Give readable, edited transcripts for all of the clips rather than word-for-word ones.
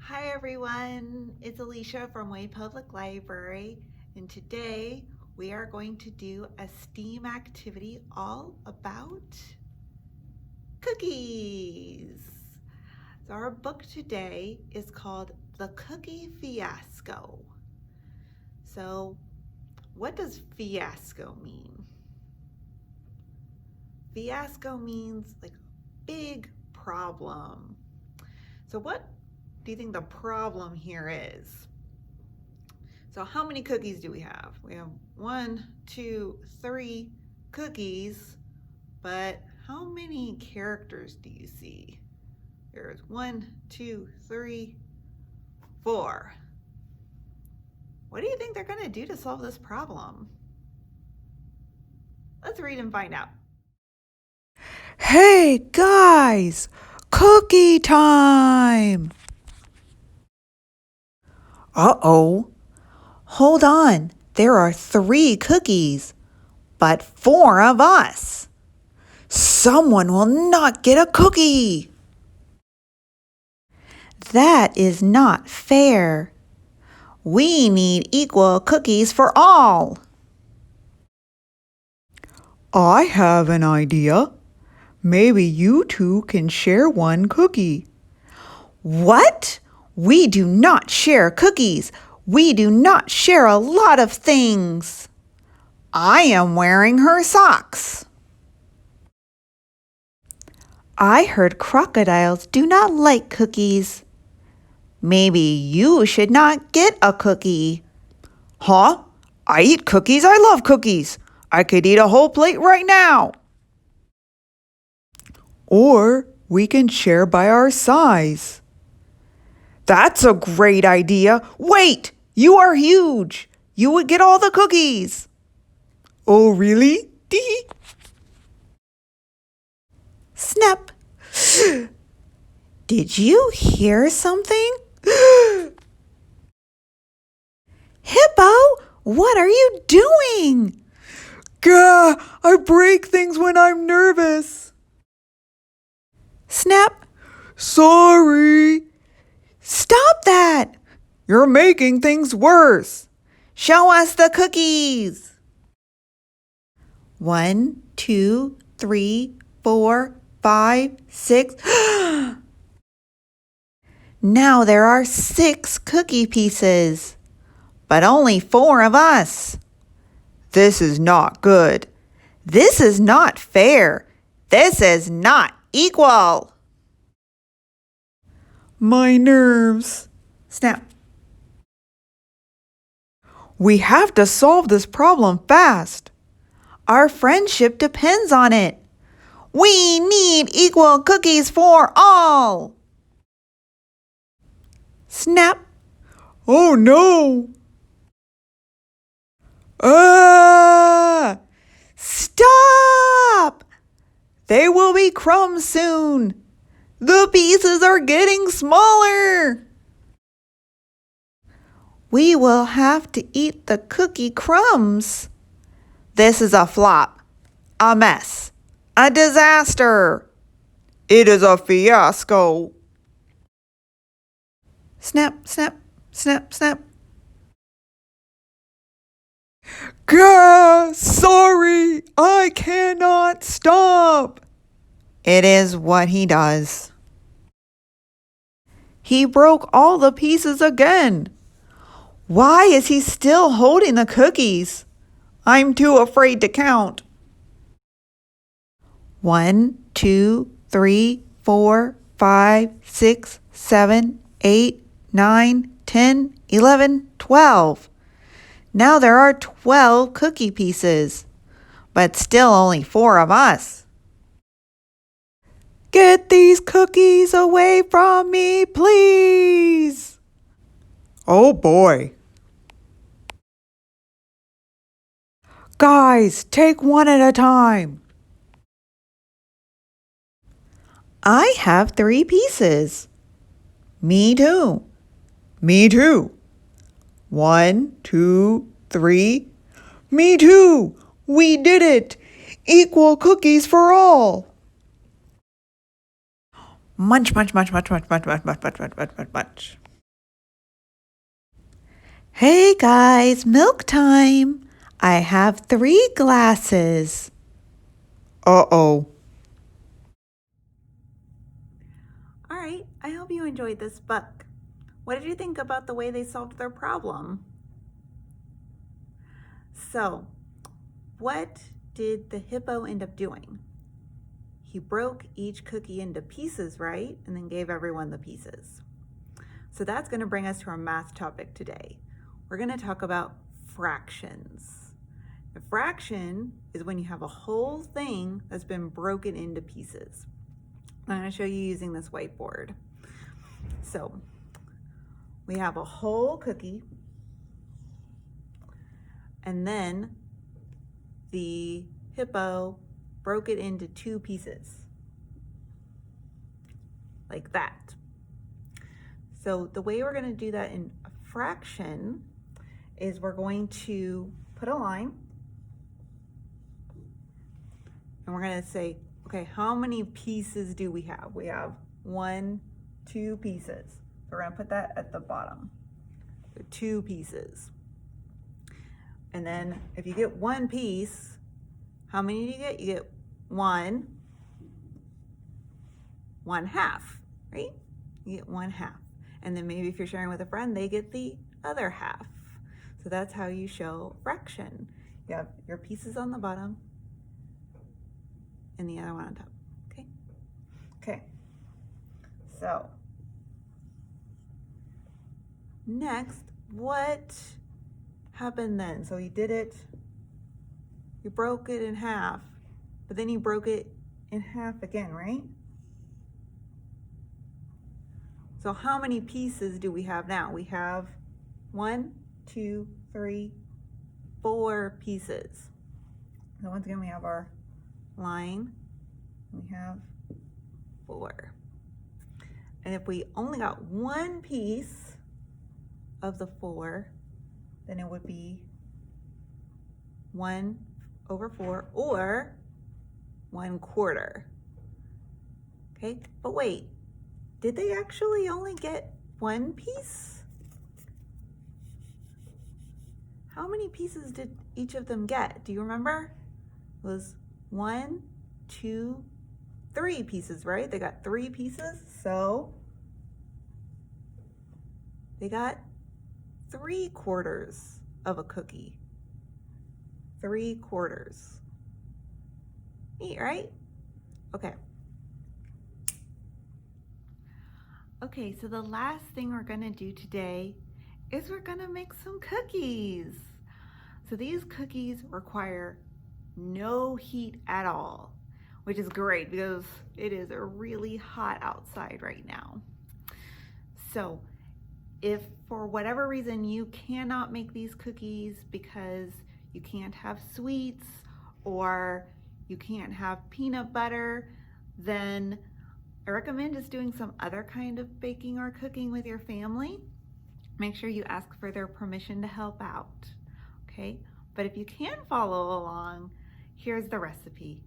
Hi everyone, it's Alicia from Wade Public Library, and today we are going to do a STEAM activity all about cookies. So our book today is called The Cookie Fiasco. So what does fiasco mean? Fiasco means like big problem. So what do you think the problem here is? So how many cookies do we have? We have 1, 2, 3 cookies, but how many characters do you see? There's 1, 2, 3, 4. What do you think they're going to do to solve this problem? Let's read and find out. Hey guys, cookie time! Uh-oh. Hold on, there are 3 cookies, but 4 of us. Someone will not get a cookie. That is not fair. We need equal cookies for all. I have an idea. Maybe you 2 can share 1 cookie. What? We do not share cookies. We do not share a lot of things. I am wearing her socks. I heard crocodiles do not like cookies. Maybe you should not get a cookie. Huh? I eat cookies. I love cookies. I could eat a whole plate right now. Or we can share by our size. That's a great idea. Wait, you are huge. You would get all the cookies. Oh, really? Tee. Snap. Did you hear something? Hippo, what are you doing? Gah, I break things when I'm nervous. Snap. Sorry. Stop that! You're making things worse. Show us the cookies. 1, 2, 3, 4, 5, 6. Now there are 6 cookie pieces, but only 4 of us. This is not good. This is not fair. This is not equal. My nerves. Snap. We have to solve this problem fast. Our friendship depends on it. We need equal cookies for all. Snap. Oh no. Ah! Stop! They will be crumbs soon. The pieces are getting smaller. We will have to eat the cookie crumbs. This is a flop, a mess, a disaster. It is a fiasco. Snap, snap, snap, snap. Gah, sorry, I cannot stop. It is what he does. He broke all the pieces again. Why is he still holding the cookies? I'm too afraid to count. 1, 2, 3, 4, 5, 6, 7, 8, 9, 10, 11, 12. Now there are 12 cookie pieces, but still only 4 of us. Get these cookies away from me, please. Oh boy. Guys, take one at a time. I have 3 pieces. Me too. Me too. 1, 2, 3. Me too. We did it. Equal cookies for all. Munch, munch, munch, munch, munch, munch, munch, munch, munch, munch, munch, munch, munch. Hey guys, milk time. I have 3 glasses. Uh-oh. All right, I hope you enjoyed this book. What did you think about the way they solved their problem? So, what did the hippo end up doing? He broke each cookie into pieces, right? And then gave everyone the pieces. So that's going to bring us to our math topic today. We're going to talk about fractions. A fraction is when you have a whole thing that's been broken into pieces. I'm going to show you using this whiteboard. So we have a whole cookie, and then the hippo broke it into 2 pieces, like that. So the way we're going to do that in a fraction is we're going to put a line, and we're going to say, okay, how many pieces do we have? We have 1, 2 pieces. So we're going to put that at the bottom. 2 pieces. And then if you get 1 piece, how many do you get? You get 1 half, right? You get 1 half. And then maybe if you're sharing with a friend, they get the other half. So that's how you show fraction. You have your pieces on the bottom and the other one on top, okay? Okay, so next, what happened then? So you did it, you broke it in half, but then you broke it in half again, right? So how many pieces do we have now? We have 1, 2, 3, 4 pieces. So once again, we have our line, we have 4. And if we only got 1 piece of the 4, then it would be 1/4 or 1/4. Okay, but wait, did they actually only get 1 piece? How many pieces did each of them get? Do you remember? It was 1, 2, 3 pieces, right? They got 3 pieces, so they got 3/4 of a cookie. 3/4. Neat, right? Okay. Okay, so the last thing we're gonna do today is we're gonna make some cookies. So these cookies require no heat at all, which is great because it is really hot outside right now. So if for whatever reason you cannot make these cookies because you can't have sweets or you can't have peanut butter, then I recommend just doing some other kind of baking or cooking with your family. Make sure you ask for their permission to help out, okay? But if you can follow along, here's the recipe.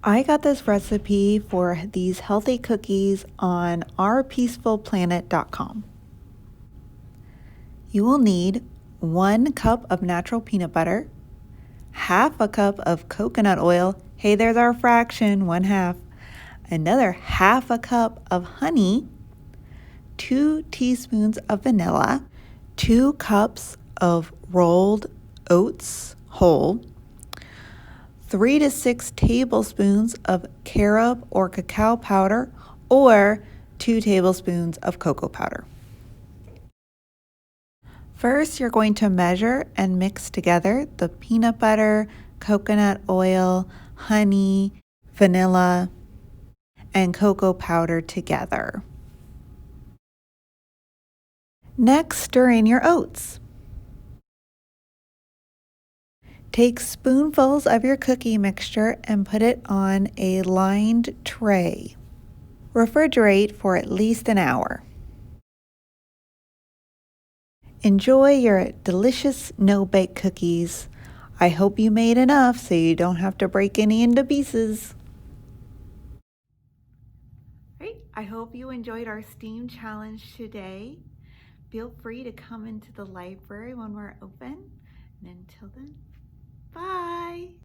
I got this recipe for these healthy cookies on ourpeacefulplanet.com. You will need 1 cup of natural peanut butter, half a cup of coconut oil. Hey, there's our fraction, 1/2. Another half a cup of honey, 2 teaspoons of vanilla, 2 cups of rolled oats whole, 3 to 6 tablespoons of carob or cacao powder, or 2 tablespoons of cocoa powder. First, you're going to measure and mix together the peanut butter, coconut oil, honey, vanilla, and cocoa powder together. Next, stir in your oats. Take spoonfuls of your cookie mixture and put it on a lined tray. Refrigerate for at least an hour. Enjoy your delicious no-bake cookies. I hope you made enough so you don't have to break any into pieces. Great, I hope you enjoyed our STEAM challenge today. feel free to come into the library when we're open. And until then, bye.